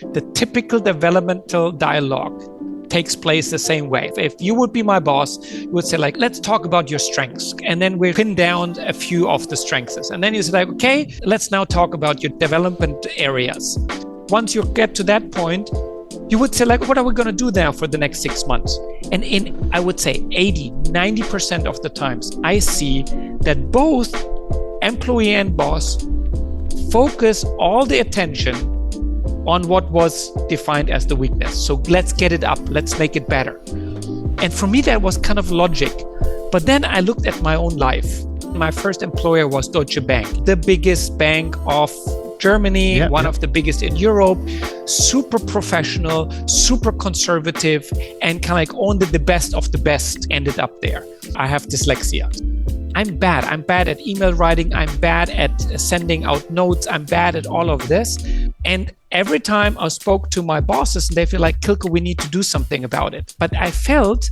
The typical developmental dialogue takes place the same way. If you would be my boss, you would say like, let's talk about your strengths. And then we pin down a few of the strengths. And then you say like, okay, let's now talk about your development areas. Once you get to that point, you would say like, what are we going to do now for the next 6 months? And in, I would say 80, 90% of the times, I see that both employee and boss focus all the attention on what was defined as the weakness. So let's get it up, let's make it better. And for me, that was kind of logic. But then I looked at my own life. My first employer was Deutsche Bank, the biggest bank of Germany, one of the biggest in Europe, super professional, super conservative, and kind of like only the best of the best ended up there. I have dyslexia. I'm bad. I'm bad at email writing. I'm bad at sending out notes. I'm bad at all of this. And every time I spoke to my bosses, they feel like, Quilco, we need to do something about it. But I felt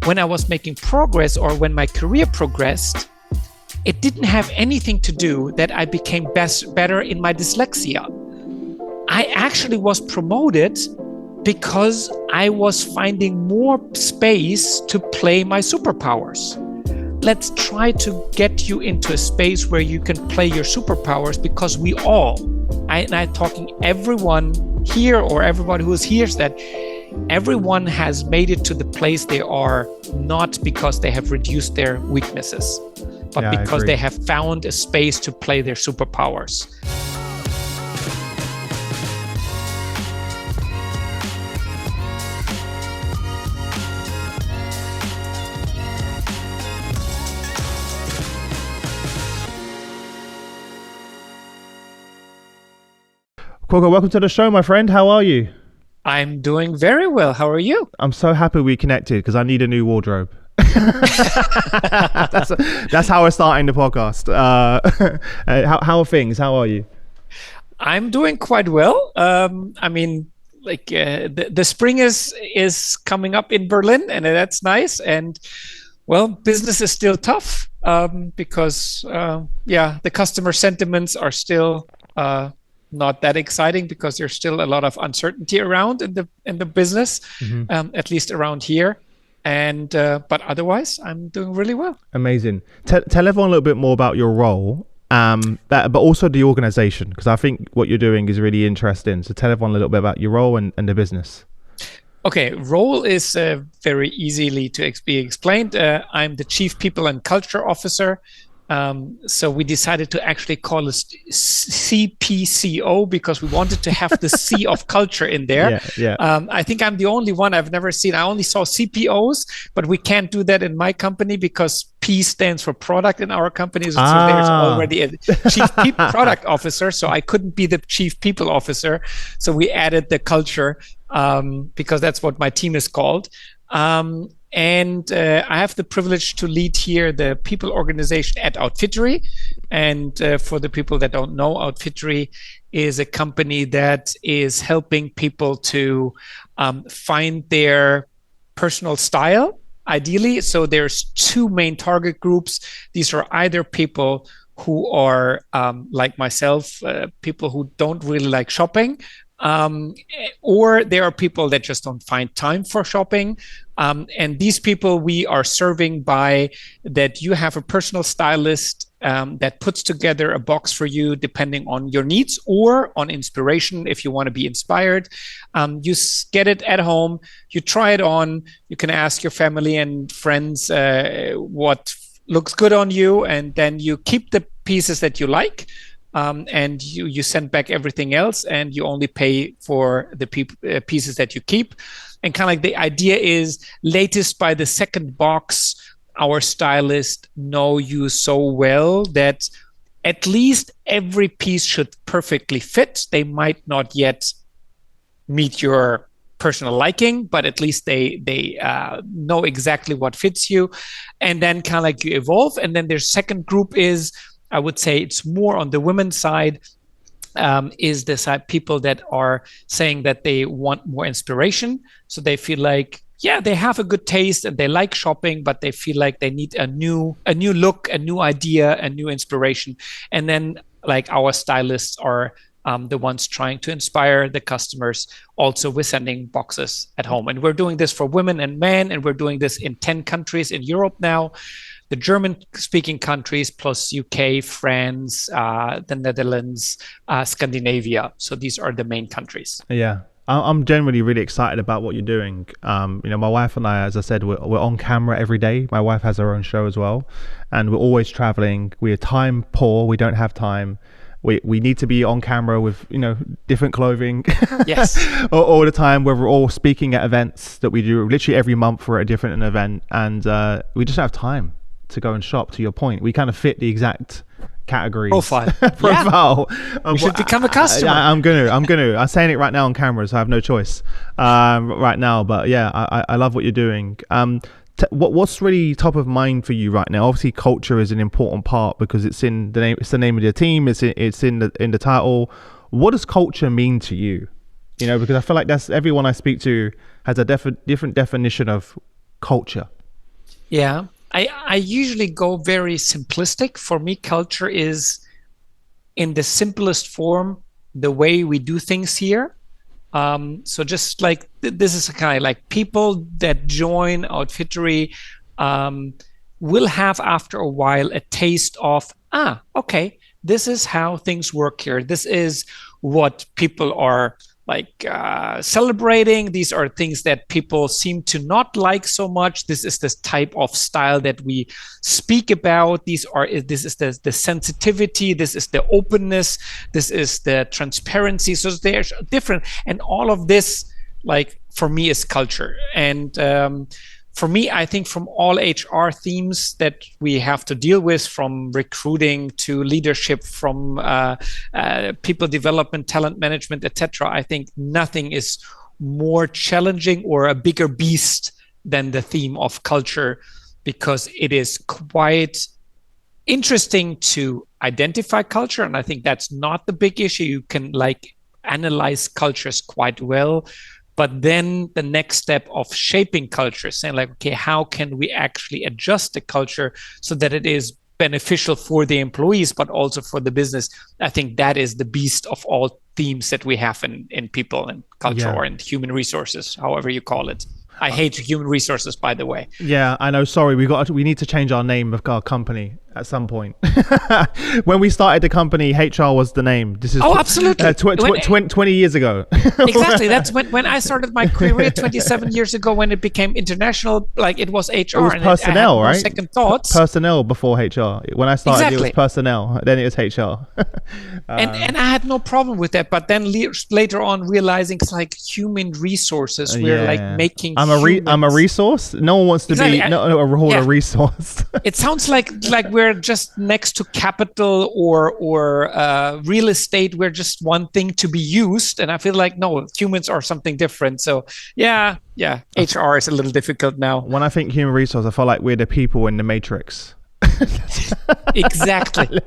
when I was making progress or when my career progressed, it didn't have anything to do that I became better in my dyslexia. I actually was promoted because I was finding more space to play my superpowers. Let's try to get you into a space where you can play your superpowers, because we all, I'm talking everyone here or everybody who is here, is that everyone has made it to the place they are, not because they have reduced their weaknesses, but because they have found a space to play their superpowers. Quilco, welcome to the show, my friend. How are you? I'm doing very well. How are you? I'm so happy we connected because I need a new wardrobe. That's how we're starting the podcast. How are things? How are you? I'm doing quite well. I mean, like the spring is coming up in Berlin, and that's nice. And well, business is still tough because the customer sentiments are still not that exciting, because there's still a lot of uncertainty around in the business, at least around here. And but otherwise, I'm doing really well. Amazing. Tell everyone a little bit more about your role, but also the organization, because I think what you're doing is really interesting. So tell everyone a little bit about your role and the business. Okay, role is very easily to be explained. I'm the Chief People and Culture Officer. So we decided to actually call it CPCO because we wanted to have the C of culture in there. I think I'm the only one I've never seen. I only saw CPOs, but we can't do that in my company because P stands for product in our company. So there's already a Chief Product Officer. So I couldn't be the Chief People Officer. So we added the culture because that's what my team is called. And I have the privilege to lead here the people organization at Outfittery. And for the people that don't know, Outfittery is a company that is helping people to find their personal style, ideally. So there's two main target groups. These are either people who are like myself, people who don't really like shopping, or there are people that just don't find time for shopping. And these people we are serving by that you have a personal stylist that puts together a box for you depending on your needs or on inspiration. If you want to be inspired, you get it at home, you try it on, you can ask your family and friends what looks good on you, and then you keep the pieces that you like. And you send back everything else, and you only pay for the pieces that you keep. And kind of like the idea is, latest by the second box, our stylists know you so well that at least every piece should perfectly fit. They might not yet meet your personal liking, but at least they know exactly what fits you. And then kind of like you evolve. And then their second group is, I would say it's more on the women's side, is the side people that are saying that they want more inspiration. So they feel like, yeah, they have a good taste and they like shopping, but they feel like they need a new look, a new idea, a new inspiration. And then like our stylists are the ones trying to inspire the customers, also with sending boxes at home. And we're doing this for women and men, and we're doing this in 10 countries in Europe now, the German-speaking countries plus UK, France, the Netherlands, Scandinavia. So these are the main countries. Yeah. I'm generally really excited about what you're doing. My wife and I, as I said, we're on camera every day. My wife has her own show as well, and we're always traveling. We're time poor. We don't have time. We need to be on camera with different clothing. Yes. all the time. Where we're all speaking at events that we do literally every month. We're at a different event, and we just don't have time to go and shop. To your point, we kind of fit the exact category profile. Yeah. We should become a customer. I'm saying it right now on camera, so I have no choice right now. But yeah, I love what you're doing. What's really top of mind for you right now? Obviously, culture is an important part because it's in the name. It's the name of your team. It's in the title. What does culture mean to you? Because I feel like that's everyone I speak to has a different definition of culture. Yeah. I usually go very simplistic. For me, culture is, in the simplest form, the way we do things here. So just like this is kind of like people that join Outfittery will have after a while a taste of, okay, this is how things work here. This is what people are like celebrating. These are things that people seem to not like so much. This is this type of style that we speak about. This is the sensitivity. This is the openness. This is the transparency. So there's different, and all of this, like for me, is culture. And for me, I think from all HR themes that we have to deal with, from recruiting to leadership, from people development, talent management, etc., I think nothing is more challenging or a bigger beast than the theme of culture, because it is quite interesting to identify culture. And I think that's not the big issue. You can analyze cultures quite well. But then the next step of shaping culture, saying okay, how can we actually adjust the culture so that it is beneficial for the employees, but also for the business? I think that is the beast of all themes that we have in people and culture, or in human resources, however you call it. I hate human resources, by the way. Yeah, I know. Sorry, we need to change our name of our company at some point. When we started the company, HR was the name. This is absolutely 20 years ago. Exactly. That's when I started my career 27 years ago. When it became international, it was HR. It was personnel, no right? Second thoughts. Personnel before HR. When I started, It was personnel. Then it was HR. And I had no problem with that. But then later on, realizing it's human resources. We're making. I'm a resource. No one wants to be a resource. It sounds like we're just next to capital or real estate. We're just one thing to be used, and I feel like no, humans are something different. So yeah, HR is a little difficult now. When I think human resource, I feel like we're the people in the Matrix. Exactly.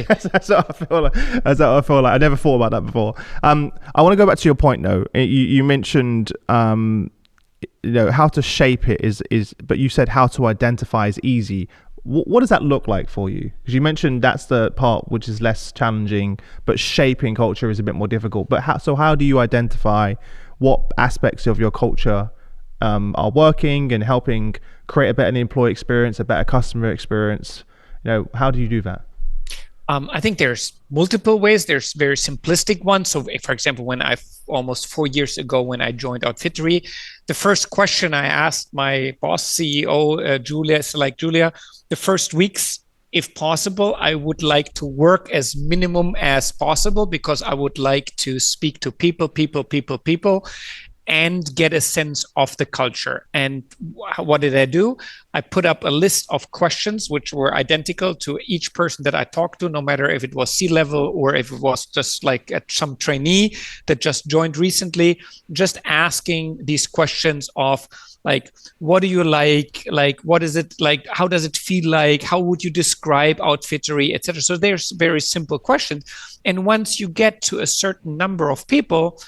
That's what I feel like. I never thought about that before. I want to go back to your point though. You mentioned how to shape it is, but you said how to identify is easy. What does that look like for you? Because you mentioned that's the part which is less challenging, but shaping culture is a bit more difficult. But how do you identify what aspects of your culture are working and helping create a better employee experience, a better customer experience? How do you do that? I think there's multiple ways. There's very simplistic ones. So, for example, when almost 4 years ago, when I joined Outfittery, the first question I asked my boss, CEO, Julia, is Julia, the first weeks, if possible, I would like to work as minimum as possible, because I would like to speak to people, and get a sense of the culture. And what did I do? I put up a list of questions which were identical to each person that I talked to, no matter if it was C-level or if it was just some trainee that just joined recently, just asking these questions of what do you like? What is it like? How does it feel like? How would you describe Outfittery, etc.? So there's very simple questions. And once you get to a certain number of people,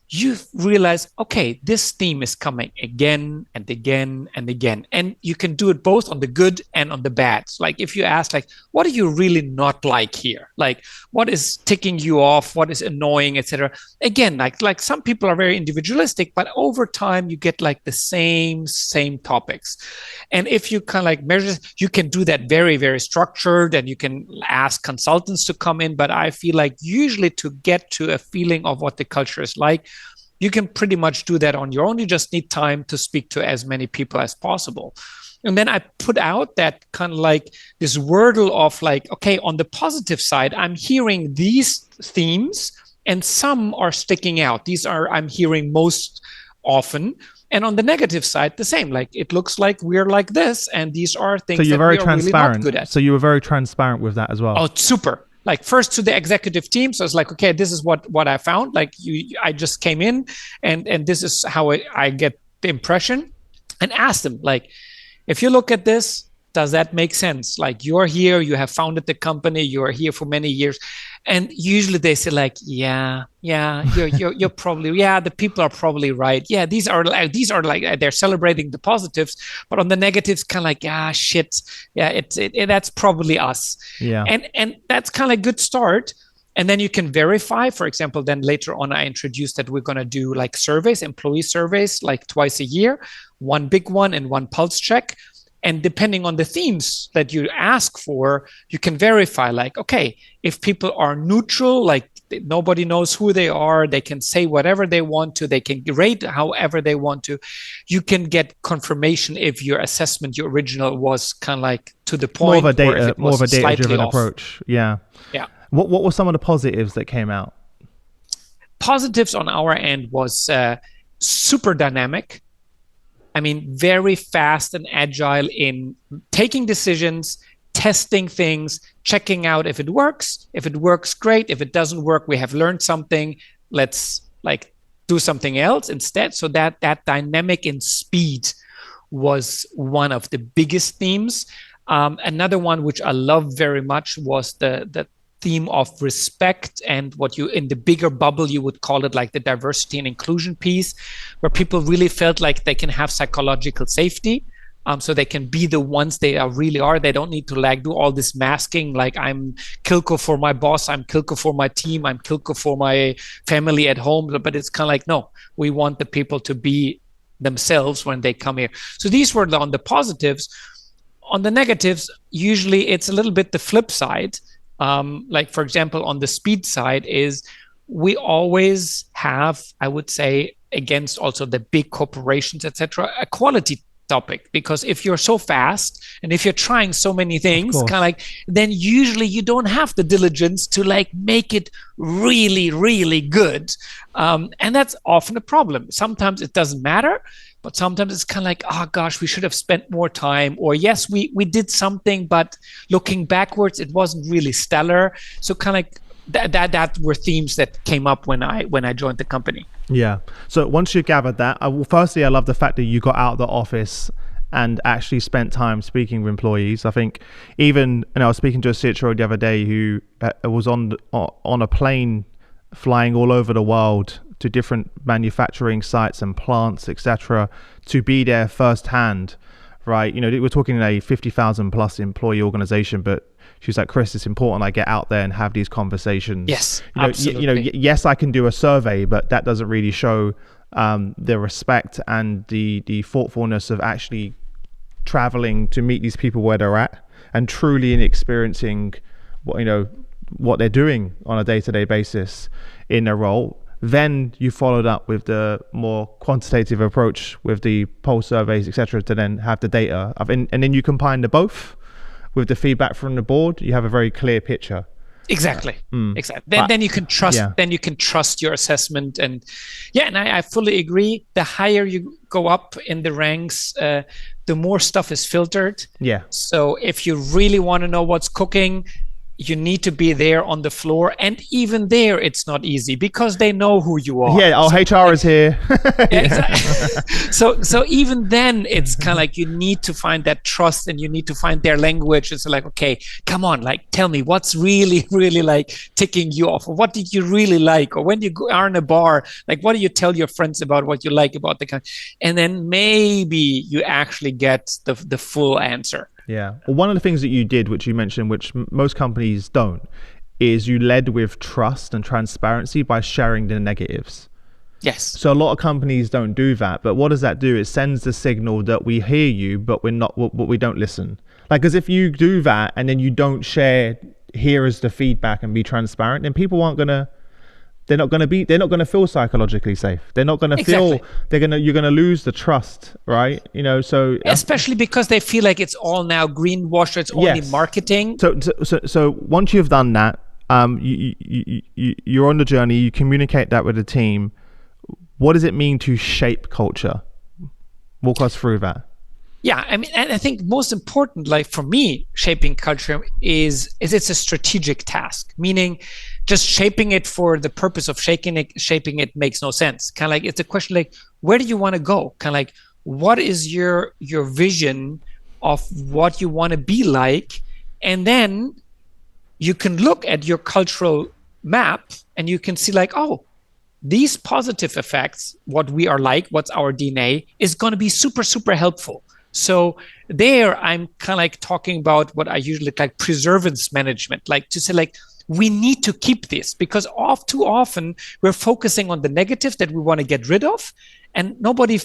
you realize, okay, this theme is coming again and again and again. And you can do it both on the good and on the bad. So like if you ask, like, what do you really not like here? Like, what is ticking you off? What is annoying, etc. Again, like some people are very individualistic, but over time you get like the same topics. And if you kind of like measure, you can do that very, very structured, and you can ask consultants to come in. But I feel like usually to get to a feeling of what the culture is like, you can pretty much do that on your own. You just need time to speak to as many people as possible. And then I put out that kind of like this wordle of like, okay, on the positive side, I'm hearing these themes and some are sticking out. These are I'm hearing most often. And on the negative side, the same. Like it looks like we're like this, and these are things so you're that very we are transparent. really not good at. So you were very transparent with that as well. Oh, super. Like first to the executive team. So it's like, okay, this is what I found. Like I just came in and this is how I get the impression, and ask them like, if you look at this, does that make sense? Like you're here, you have founded the company, you are here for many years. And usually they say like, yeah, you're probably, yeah, the people are probably right. Yeah, these are like, they're celebrating the positives, but on the negatives, kind of like, shit. Yeah, that's probably us. Yeah. And that's kind of a good start. And then you can verify, for example, then later on, I introduced that we're going to do like surveys, employee surveys, like twice a year, one big one and one pulse check. And depending on the themes that you ask for, you can verify like, okay, if people are neutral, like nobody knows who they are, they can say whatever they want to, they can rate however they want to, you can get confirmation if your assessment, your original, was kind of like to the point. More of a data-driven approach. Yeah. Yeah. What were some of the positives that came out? Positives on our end was super dynamic. I mean, very fast and agile in taking decisions, testing things, checking out if it works. If it works, great. If it doesn't work, we have learned something. Let's like do something else instead. So that dynamic in speed was one of the biggest themes. Another one which I love very much was the theme of respect, and what you in the bigger bubble you would call it like the diversity and inclusion piece, where people really felt like they can have psychological safety, so they can be the ones they really are. They don't need to like do all this masking like I'm Quilco for my boss, I'm Quilco for my team, I'm Quilco for my family at home. But it's kind of like, no, we want the people to be themselves when they come here. So these were on the positives. On the negatives, usually it's a little bit the flip side. Like, for example, on the speed side is we always have, I would say, against also the big corporations, etc., a quality topic. Because if you're so fast and if you're trying so many things, kind of like, then usually you don't have the diligence to like make it really, really good. And that's often a problem. Sometimes it doesn't matter. But sometimes it's kind of like, oh gosh, we should have spent more time. Or yes, we did something, but looking backwards, it wasn't really stellar. So kind of like that were themes that came up when I joined the company. Yeah. So once you gathered that, firstly, I love the fact that you got out of the office and actually spent time speaking with employees. I think even, I was speaking to a CHRO the other day who was on a plane flying all over the world to different manufacturing sites and plants, etc., to be there firsthand, right? We're talking a 50,000 plus employee organization, but she's like, Chris, it's important I get out there and have these conversations. Yes, absolutely. Yes, I can do a survey, but that doesn't really show the respect and the thoughtfulness of actually traveling to meet these people where they're at and truly in experiencing what they're doing on a day-to-day basis in their role. Then you followed up with the more quantitative approach with the pulse surveys, etc., to then have the data. And then you combine the both with the feedback from the board. You have a very clear picture. Exactly. Exactly. Then you can trust. Yeah. Then you can trust your assessment. And I fully agree. The higher you go up in the ranks, the more stuff is filtered. Yeah. So if you really want to know what's cooking, you need to be there on the floor, and even there it's not easy because they know who you are. Yeah, so HR is here. yeah, exactly. So even then it's kind of like you need to find that trust, and you need to find their language. It's like, okay, come on, like tell me what's really like ticking you off, or what did you really like, or when you are in a bar, like what do you tell your friends about what you like about the country, and then maybe you actually get the full answer. Yeah. Well, one of the things that you did, which you mentioned, which most companies don't, is you led with trust and transparency by sharing the negatives. Yes. So a lot of companies don't do that. But what does that do? It sends the signal that we hear you, but we don't listen. Like, as if you do that and then you don't share, here is the feedback and be transparent, then people aren't going to, they're not going to feel psychologically safe. They're not going to feel, you're going to lose the trust, right? So especially because they feel like it's all now greenwash, it's only marketing. So once you've done that, you're on the journey, you communicate that with the team. What does it mean to shape culture? Walk us through that. Yeah, I mean, and I think most important, like for me, shaping culture is it's a strategic task, meaning just shaping it for the purpose of shaping it makes no sense. Kind of like it's a question like, where do you want to go? Kind of like, what is your vision of what you want to be like? And then you can look at your cultural map and you can see like, oh, these positive effects, what we are like, what's our DNA, is going to be super, super helpful. So there, I'm kind of like talking about what I usually like preservance management, like to say like, we need to keep this because too often we're focusing on the negatives that we want to get rid of, and nobody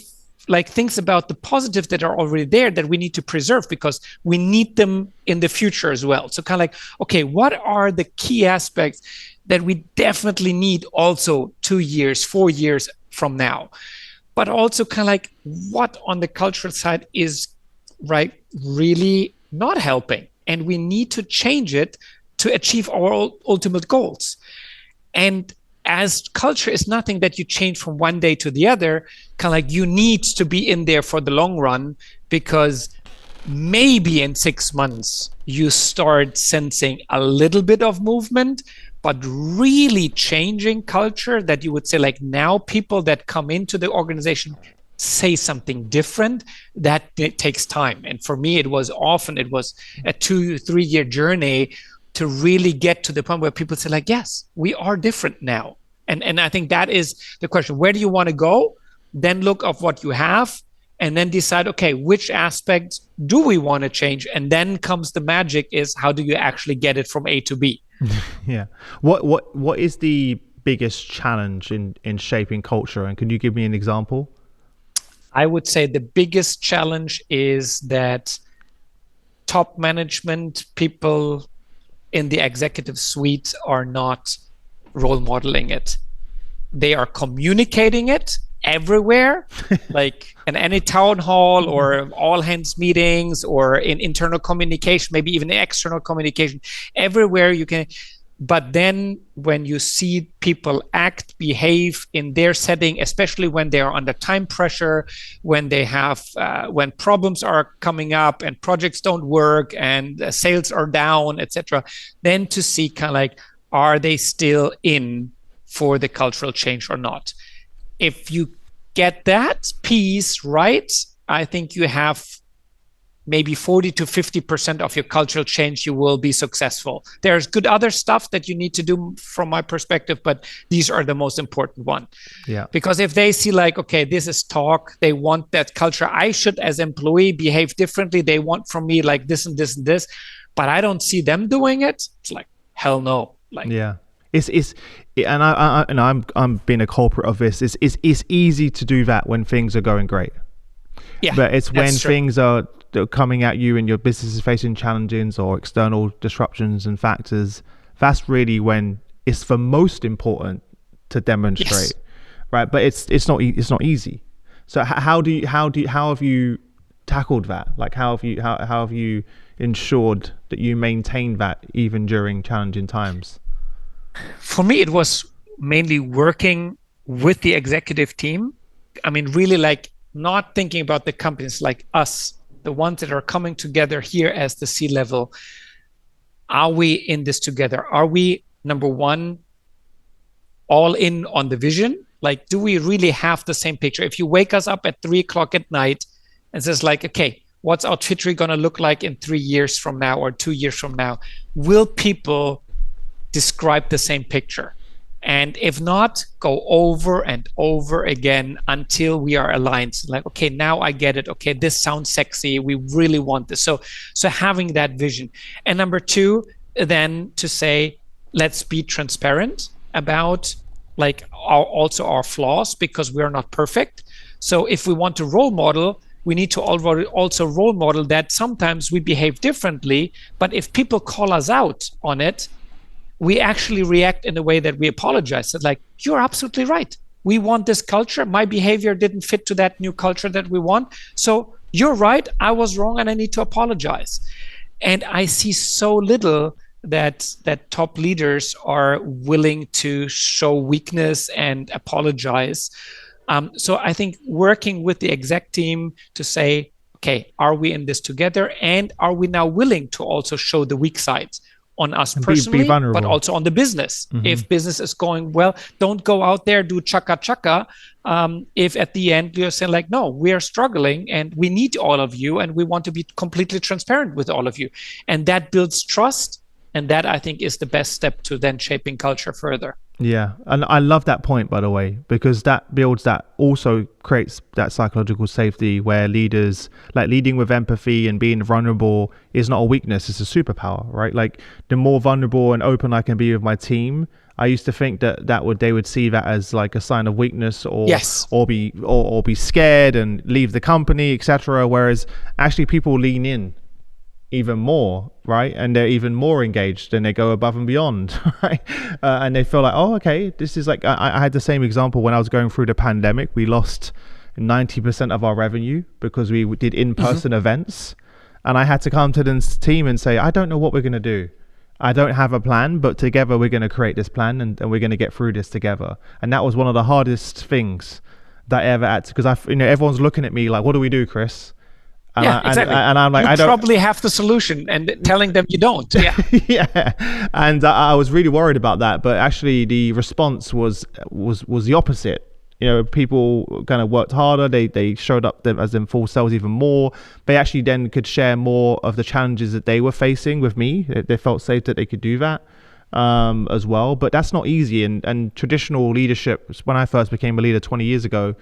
like thinks about the positives that are already there that we need to preserve because we need them in the future as well. So kind of like, okay, what are the key aspects that we definitely need also 2 years, 4 years from now? But also kind of like what on the cultural side is right really not helping, and we need to change it to achieve our ultimate goals. And as culture is nothing that you change from one day to the other, kind of like you need to be in there for the long run, because maybe in 6 months you start sensing a little bit of movement, but really changing culture that you would say like now people that come into the organization say something different, that it takes time. And for me, it was a 2-3 year journey to really get to the point where people say like, yes, we are different now. And I think that is the question. Where do you want to go? Then look at what you have and then decide, okay, which aspects do we want to change? And then comes the magic is how do you actually get it from A to B? Yeah. What is the biggest challenge in shaping culture? And can you give me an example? I would say the biggest challenge is that top management people in the executive suite are not role modeling it. They are communicating it everywhere, like in any town hall or all hands meetings or in internal communication, maybe even external communication, everywhere you can. But then when you see people act, behave in their setting, especially when they are under time pressure, when they have, when problems are coming up and projects don't work and sales are down, etc., then to see kind of like, are they still in for the cultural change or not? If you get that piece right, I think you have maybe 40 to 50% of your cultural change, you will be successful. There's good other stuff that you need to do from my perspective, but these are the most important one. Yeah. Because if they see like, okay, this is talk, they want that culture, I should as employee behave differently. They want from me like this and this and this, but I don't see them doing it. It's like, hell no. Like, yeah. And I'm being a culprit of this. It's easy to do that when things are going great. Yeah. But it's when things are coming at you and your business is facing challenges or external disruptions and factors, that's really when it's the most important to demonstrate. Yes. Right? But it's not easy. So how have you tackled that? Like how have you ensured that you maintain that even during challenging times? For me, it was mainly working with the executive team. I mean, really like not thinking about the companies like us, the ones that are coming together here as the C-level. are we in this together? Are we, number one, all in on the vision? Like, do we really have the same picture? If you wake us up at 3 o'clock at night and says like, okay, what's Outfittery going to look like in 3 years from now or 2 years from now? Will people describe the same picture? And if not, go over and over again until we are aligned. So like, okay, now I get it. Okay, this sounds sexy. We really want this. So having that vision. And number two, then to say, let's be transparent about like our flaws, because we're not perfect. So if we want to role model, we need to also role model that sometimes we behave differently. But if people call us out on it, we actually react in a way that we apologize. It's like, you're absolutely right. We want this culture. My behavior didn't fit to that new culture that we want. So you're right. I was wrong and I need to apologize. And I see so little that top leaders are willing to show weakness and apologize. So I think working with the exec team to say, okay, are we in this together? And are we now willing to also show the weak sides on us personally, but also on the business? Mm-hmm. If business is going well, don't go out there, do chaka. If at the end you're saying like, no, we are struggling and we need all of you and we want to be completely transparent with all of you. And that builds trust. And that, I think, is the best step to then shaping culture further. Yeah. And I love that point, by the way, because that builds that, also creates that psychological safety where leaders, like leading with empathy and being vulnerable is not a weakness, it's a superpower, right? Like the more vulnerable and open I can be with my team, I used to think that they would see that as like a sign of weakness or be scared and leave the company, etc. Whereas actually people lean in even more, right? And they're even more engaged and they go above and beyond, right? And they feel like, oh, okay, this is like, I had the same example when I was going through the pandemic. We lost 90% of our revenue because we did in-person events. And I had to come to the team and say, I don't know what we're going to do. I don't have a plan, but together we're going to create this plan and we're going to get through this together. And that was one of the hardest things that I ever had to, because everyone's looking at me like, what do we do, Chris? Exactly. And I'm like, I don't probably have the solution, and telling them you don't. Yeah. Yeah. And I was really worried about that, but actually the response was the opposite. People kind of worked harder. They showed up as in full selves even more. They actually then could share more of the challenges that they were facing with me. They felt safe that they could do that as well. But that's not easy. And traditional leadership, when I first became a leader 20 years ago,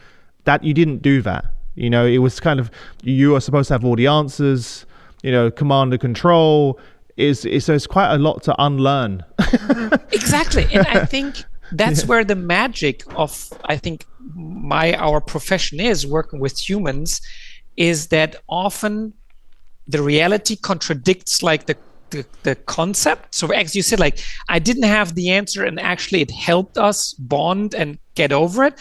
that you didn't do that. It was kind of, you are supposed to have all the answers, command and control. So it's quite a lot to unlearn. Exactly. And I think that's where the magic of, I think, our profession is, working with humans, is that often the reality contradicts like the concept. So as you said, like, I didn't have the answer and actually it helped us bond and get over it.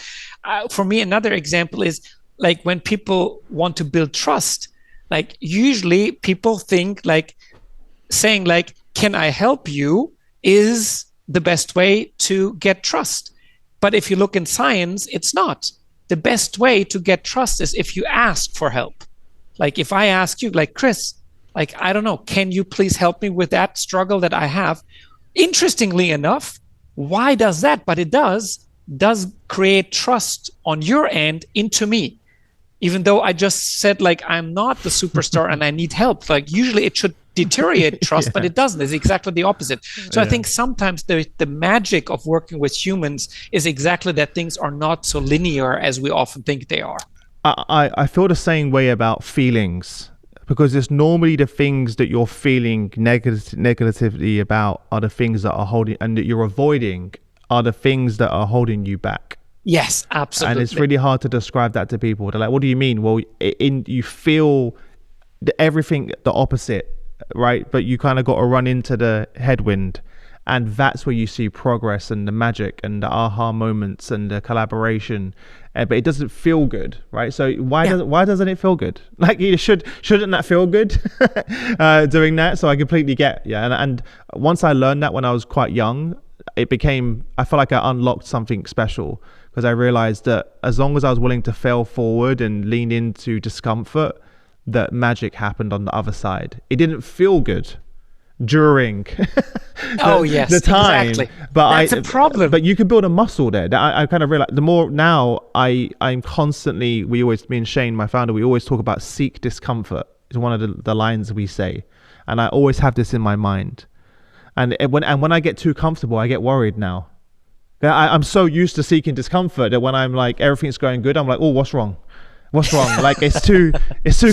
For me, another example is, like, when people want to build trust, like usually people think like saying like, can I help you, is the best way to get trust. But if you look in science, it's not. The best way to get trust is if you ask for help. Like if I ask you, like, Chris, like, I don't know, can you please help me with that struggle that I have? Interestingly enough, why does that? But it does create trust on your end into me. Even though I just said, like, I'm not the superstar and I need help. Like, usually it should deteriorate trust, but it doesn't. It's exactly the opposite. So I think sometimes the magic of working with humans is exactly that things are not so linear as we often think they are. I feel the same way about feelings, because it's normally the things that you're feeling negatively about are the things that are holding, and that you're avoiding are the things that are holding you back. Yes, absolutely. And it's really hard to describe that to people. They're like, what do you mean? Well, you feel everything the opposite, right? But you kind of got to run into the headwind. And that's where you see progress and the magic and the aha moments and the collaboration. But it doesn't feel good, right? So why doesn't it feel good? Like, shouldn't that feel good doing that? So I completely get, And once I learned that when I was quite young, I felt like I unlocked something special, because I realized that as long as I was willing to fail forward and lean into discomfort, that magic happened on the other side. It didn't feel good, during Oh yes, the time. exactly. But That's a problem. but you can build a muscle there. I kind of realize the more now I'm constantly, me and Shane, my founder, we always talk about seek discomfort is one of the lines we say. And I always have this in my mind. And when I get too comfortable, I get worried now. I'm so used to seeking discomfort that when I'm like, everything's going good, I'm like, oh, what's wrong? What's wrong? Like it's too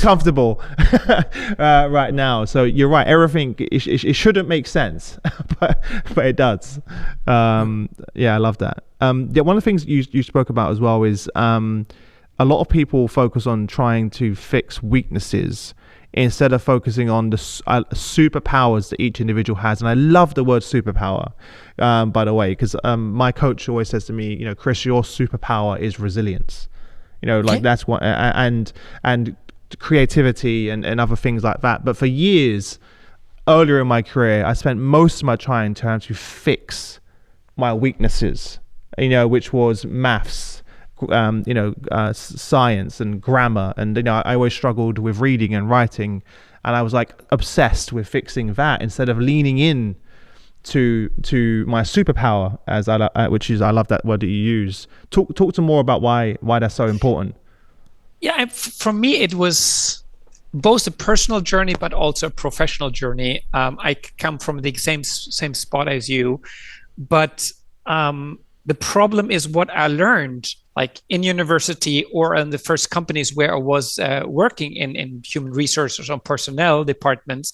comfortable right now. So you're right. Everything it shouldn't make sense, but it does. Yeah, I love that. Yeah, one of the things you spoke about as well is a lot of people focus on trying to fix weaknesses instead of focusing on the superpowers that each individual has. And I love the word superpower, by the way, because my coach always says to me, Chris, your superpower is resilience. Like that's what, and creativity and other things like that. But for years earlier in my career, I spent most of my time trying to fix my weaknesses, which was maths, science and grammar. And, I always struggled with reading and writing, and I was like obsessed with fixing that instead of leaning in to my superpower, which is, I love that word that you use. Talk to more about why that's so important. Yeah, for me, it was both a personal journey, but also a professional journey. I come from the same spot as you, but the problem is what I learned, like in university or in the first companies where I was working in human resources or personnel departments.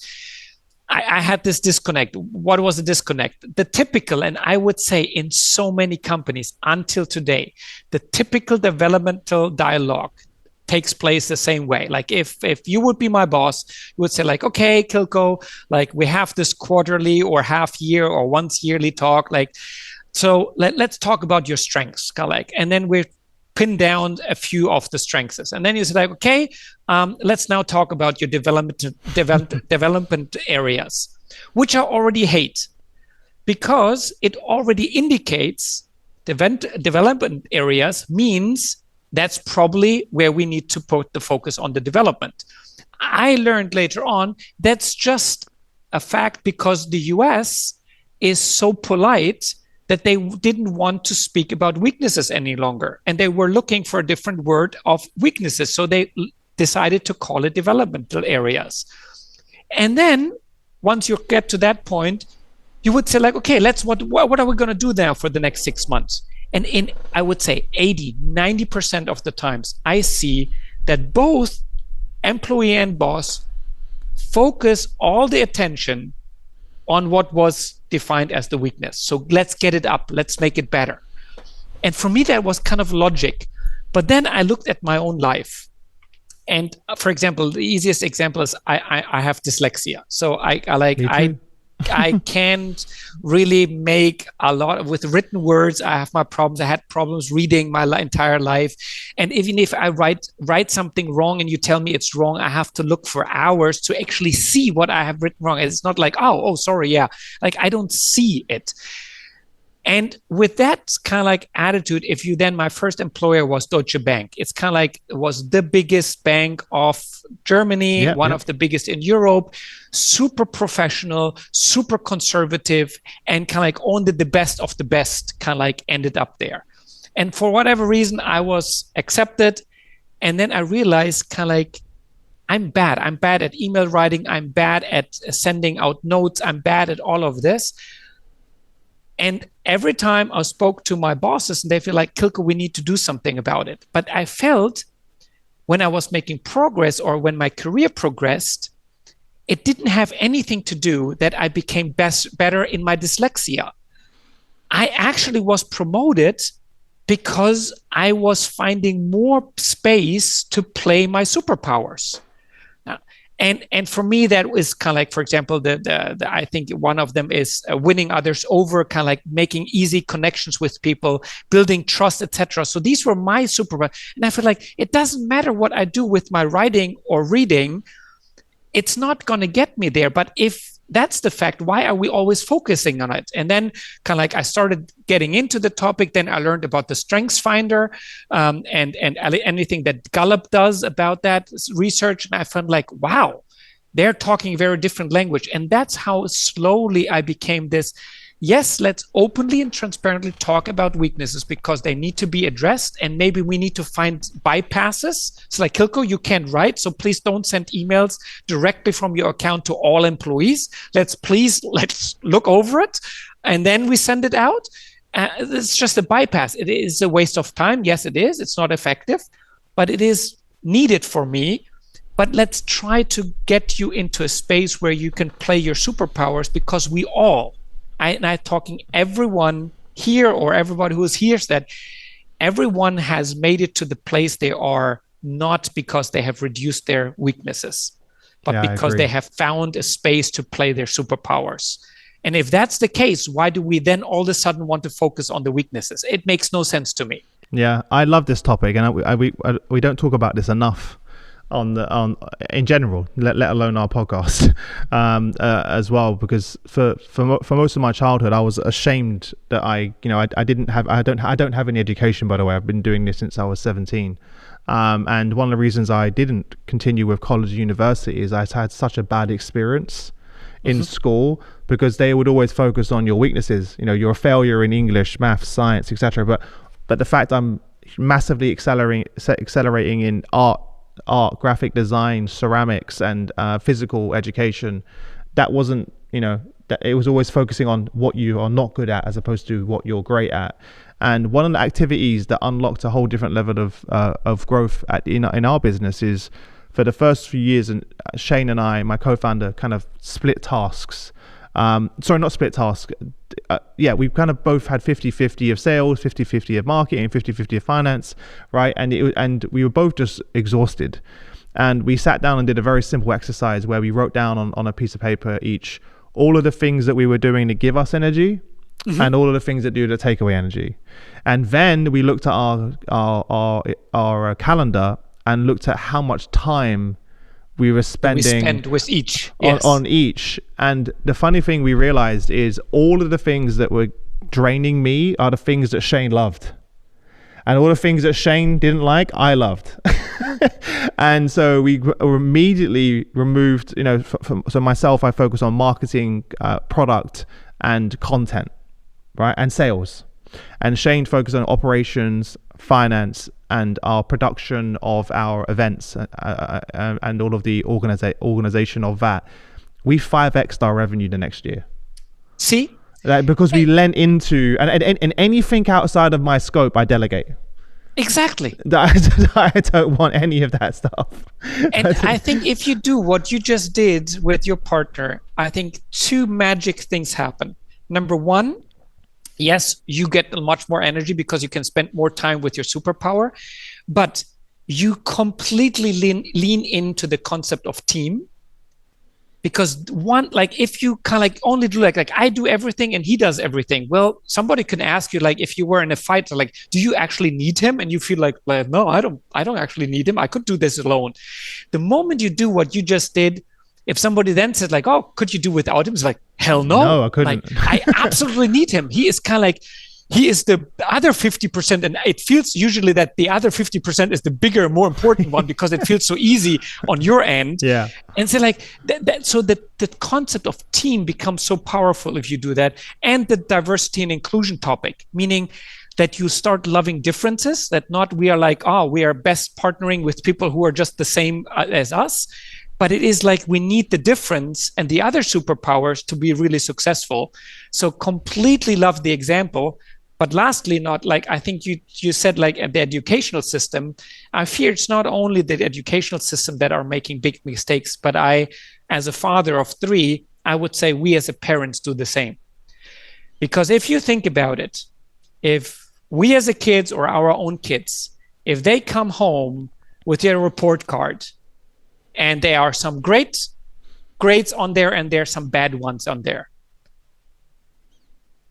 I had this disconnect. What was the disconnect? The typical, and I would say in so many companies until today, the typical developmental dialogue takes place the same way. Like if you would be my boss, you would say like, okay, Quilco, like we have this quarterly or half year or once yearly talk. Like, so let's talk about your strengths, kind of like, and then we're pin down a few of the strengths. And then you say like, okay, let's now talk about your development areas, which I already hate because it already indicates development areas means that's probably where we need to put the focus on the development. I learned later on that's just a fact because the US is so polite that they didn't want to speak about weaknesses any longer. And they were looking for a different word of weaknesses. So they decided to call it developmental areas. And then once you get to that point, you would say like, okay, what are we going to do now for the next 6 months? And I would say 80-90% of the times, I see that both employee and boss focus all the attention on what was defined as the weakness. So let's get it up. Let's make it better. And for me, that was kind of logic. But then I looked at my own life. And for example, the easiest example is I have dyslexia. So I can't really make a lot with written words. I have my problems. I had problems reading my entire life. And even if I write something wrong and you tell me it's wrong, I have to look for hours to actually see what I have written wrong. It's not like, oh, sorry. Yeah. Like I don't see it. And with that kind of like attitude, if you then, my first employer was Deutsche Bank. It's kind of like, it was the biggest bank of Germany, one of the biggest in Europe, super professional, super conservative, and kind of like owned the best of the best, kind of like ended up there. And for whatever reason, I was accepted. And then I realized kind of like, I'm bad. I'm bad at email writing. I'm bad at sending out notes. I'm bad at all of this. And every time I spoke to my bosses, and they feel like, Quilco, we need to do something about it. But I felt when I was making progress or when my career progressed, it didn't have anything to do that I became better in my dyslexia. I actually was promoted because I was finding more space to play my superpowers. And for me, that was kind of like, for example, the I think one of them is winning others over, kind of like making easy connections with people, building trust, etc. So these were my superpowers. And I feel like it doesn't matter what I do with my writing or reading, it's not going to get me there. But if that's the fact, why are we always focusing on it? And then kind of like I started getting into the topic. Then I learned about the Strengths Finder and anything that Gallup does about that research. And I found like, wow, They're talking a very different language. And that's how slowly I became this. Yes, let's openly and transparently talk about weaknesses because they need to be addressed. And maybe we need to find bypasses. So like, Quilco, you can't write. So please don't send emails directly from your account to all employees. Let's look over it. And then we send it out. It's just a bypass. It is a waste of time. Yes, it is. It's not effective, but it is needed for me. But let's try to get you into a space where you can play your superpowers, because we all, I'm talking everyone here or everybody who is here, that everyone has made it to the place they are, not because they have reduced their weaknesses, but because they have found a space to play their superpowers. And if that's the case, why do we then all of a sudden want to focus on the weaknesses? It makes no sense to me. Yeah, I love this topic, and we don't talk about this enough in general, let alone our podcast as well. Because for most of my childhood, I was ashamed that I don't have any education. By the way, I've been doing this since I was 17. And one of the reasons I didn't continue with college and university is I had such a bad experience in school, because they would always focus on your weaknesses. You're a failure in English, maths, science, etc. But the fact I'm massively accelerating in art, graphic design, ceramics, and physical education, that wasn't, that it was always focusing on what you are not good at as opposed to what you're great at. And one of the activities that unlocked a whole different level of growth in our business is, for the first few years, and Shane and I, my co-founder, kind of split tasks. Sorry, not split tasks. We kind of both had 50-50 of sales, 50-50 of marketing, 50-50 of finance, right? And we were both just exhausted. And we sat down and did a very simple exercise where we wrote down on a piece of paper each all of the things that we were doing to give us energy, and all of the things that do to take away energy. And then we looked at our calendar and looked at how much time we were spending with each on each. And the funny thing we realized is all of the things that were draining me are the things that Shane loved, and all the things that Shane didn't like, I loved. And so we immediately removed, so myself, I focus on marketing, product, and content, right, and sales. And Shane focused on operations, finance, and our production of our events, and all of the organization of that. We 5x'd our revenue the next year. See? Because we lent into, and anything outside of my scope, I delegate. Exactly. I don't want any of that stuff. And I think if you do what you just did with your partner, I think two magic things happen. Number one, yes, you get much more energy because you can spend more time with your superpower, but you completely lean into the concept of team. Because if you kind of only do like I do everything and he does everything, well, somebody can ask you, if you were in a fight, do you actually need him? And you feel like no, I don't actually need him. I could do this alone. The moment you do what you just did, if somebody then says oh, could you do without him? It's like, hell no. No, I couldn't. I absolutely need him. He is kind of he is the other 50%. And it feels usually that the other 50% is the bigger, more important one because it feels so easy on your end. Yeah. And so so the concept of team becomes so powerful if you do that. And the diversity and inclusion topic, meaning that you start loving differences, that not we are we are best partnering with people who are just the same as us. But it is we need the difference and the other superpowers to be really successful. So completely love the example. But lastly, not I think you said the educational system. I fear it's not only the educational system that are making big mistakes, but as a father of 3, I would say we as a parents do the same. Because if you think about it, if we as a kids or our own kids, if they come home with their report card, and there are some great grades on there and there are some bad ones on there,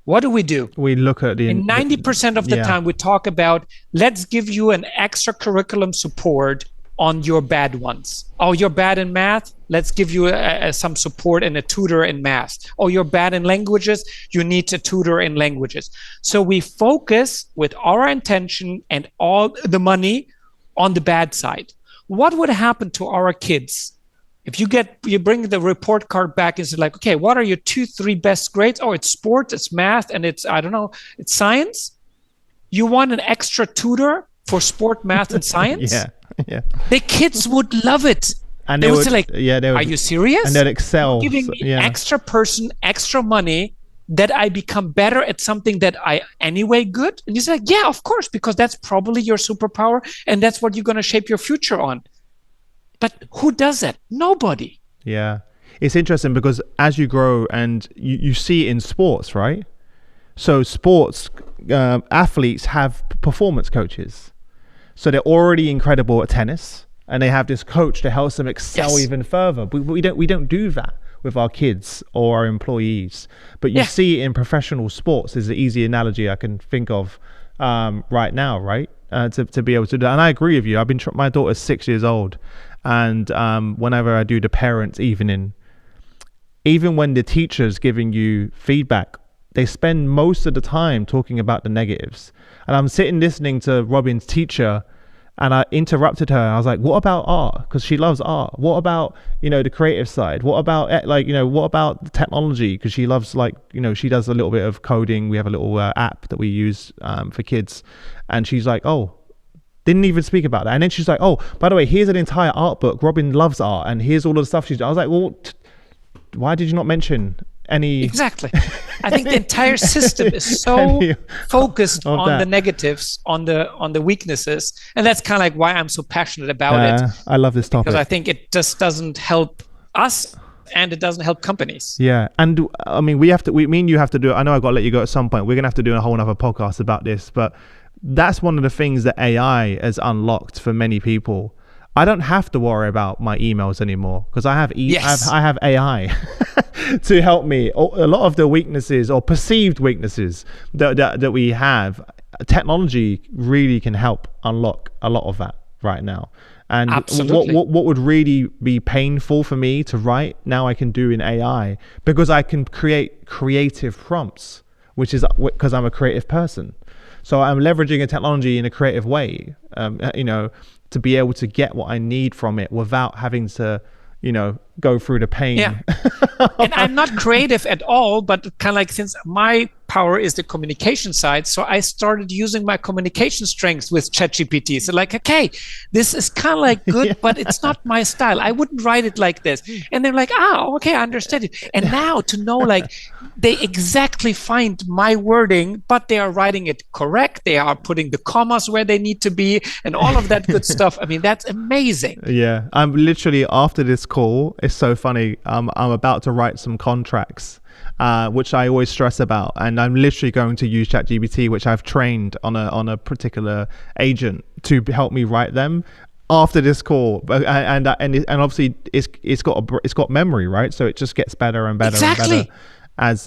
what do? We look at in 90% of the time we talk about, let's give you an extra curriculum support on your bad ones. Oh, you're bad in math? Let's give you some support and a tutor in math. Oh, you're bad in languages? You need a tutor in languages. So we focus with our intention and all the money on the bad side. What would happen to our kids If you bring the report card back and say like, okay, what are your 2, 3 best grades? Oh, it's sports, it's math, and it's, I don't know, it's science. You want an extra tutor for sport, math, and science? Yeah. The kids would love it. And they would say like, are you serious? And they'd excel. You're giving me extra person, extra money that I become better at something that I anyway good? And you say like, yeah, of course, because that's probably your superpower and that's what you're going to shape your future on. But who does that? Nobody. Yeah. It's interesting because as you grow and you see it in sports, right? So sports athletes have performance coaches. So they're already incredible at tennis and they have this coach that helps them excel even further. But we don't do that with our kids or our employees. But you see it in professional sports is the easy analogy I can think of right now, right? To be able to do that. And I agree with you. My daughter's 6 years old. And whenever I do the parents' evening, even when the teacher's giving you feedback, they spend most of the time talking about the negatives. And I'm sitting listening to Robin's teacher and I interrupted her. I was like, what about art? Because she loves art. What about, the creative side? What about what about the technology? Because she loves she does a little bit of coding. We have a little app that we use for kids. And she's like, oh, didn't even speak about that. And then she's like, oh, by the way, here's an entire art book. Robin loves art. And here's all of the stuff she's done. I was like, well, why did you not mention any? Exactly. I think the entire system is so focused on the negatives, on the weaknesses. And that's kind of like why I'm so passionate about it. I love this topic. Because I think it just doesn't help us and it doesn't help companies. Yeah. And I mean, you have to do it. I know I've got to let you go at some point. We're going to have to do a whole other podcast about this, but that's one of the things that AI has unlocked for many people. I don't have to worry about my emails anymore because I have I have AI to help me. A lot of the weaknesses or perceived weaknesses that we have, technology really can help unlock a lot of that right now. And what would really be painful for me to write now I can do in AI because I can create creative prompts, which is because I'm a creative person. So I'm leveraging a technology in a creative way, to be able to get what I need from it without having to, go through the pain. Yeah. And I'm not creative at all, but kind of like since my power is the communication side, so I started using my communication strengths with ChatGPT. So like, okay, this is kind of like good, but it's not my style. I wouldn't write it like this. And they're like, okay, I understand it. And now to know like they exactly find my wording, but they are writing it correct. They are putting the commas where they need to be and all of that good stuff. I mean, that's amazing. Yeah. I'm literally after this call, it's so funny. I'm about to write some contracts, which I always stress about, and I'm literally going to use ChatGPT, which I've trained on a particular agent to help me write them after this call. And obviously it's got memory, right? So it just gets better and better and better as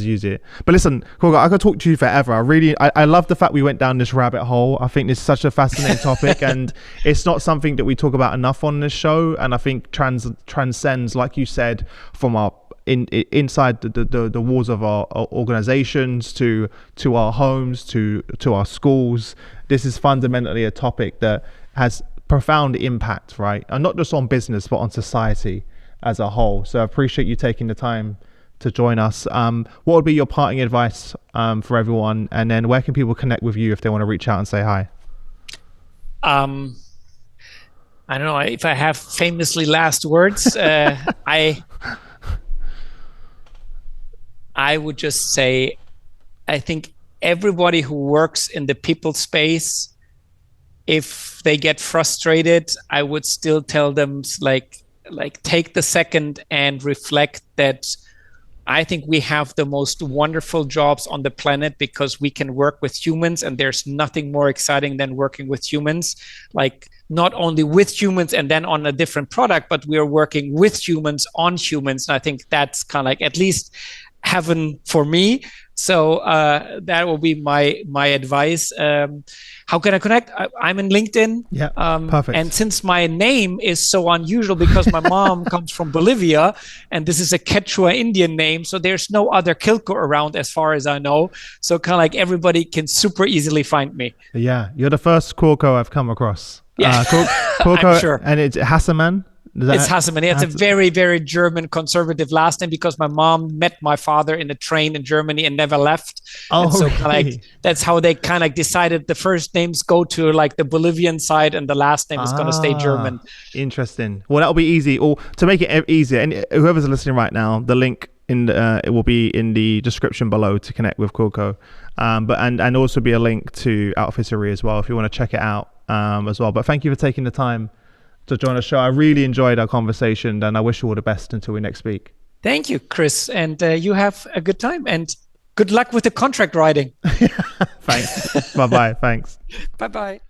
you use it. But listen, Quilco, I could talk to you forever. I love the fact we went down this rabbit hole. I think it's such a fascinating topic, and it's not something that we talk about enough on this show. And I think transcends, like you said, from our inside the walls of our organizations to our homes to our schools. This is fundamentally a topic that has profound impact, right? And not just on business, but on society as a whole. So I appreciate you taking the time to join us. What would be your parting advice for everyone? And then where can people connect with you if they want to reach out and say hi? I don't know if I have famously last words. I would just say, I think everybody who works in the people space, if they get frustrated, I would still tell them like take the second and reflect that I think we have the most wonderful jobs on the planet because we can work with humans, and there's nothing more exciting than working with humans. Like not only with humans and then on a different product, but we are working with humans on humans. And I think that's kind of like at least heaven for me. So that will be my advice. How can I connect? I'm in LinkedIn. Yeah, perfect. And since my name is so unusual because my mom comes from Bolivia and this is a Quechua Indian name, so there's no other Quilco around as far as I know. So kind of like everybody can super easily find me. Yeah, you're the first Quilco I've come across. Yeah, Quilco, I'm sure. And it's Hasemann. It's Hasemann. It's a very, very German conservative last name because my mom met my father in a train in Germany and never left. Oh, and so really? that's how they kind of decided the first names go to like the Bolivian side and the last name is going to stay German. Interesting. Well, that'll be easy. Or to make it easier, and whoever's listening right now, the link it will be in the description below to connect with Quilco, and also be a link to Outfittery as well if you want to check it out as well. But thank you for taking the time to join the show. I really enjoyed our conversation, and I wish you all the best until we next speak. Thank you, Chris, and you have a good time and good luck with the contract writing. Thanks. Bye-bye. Thanks. Bye-bye.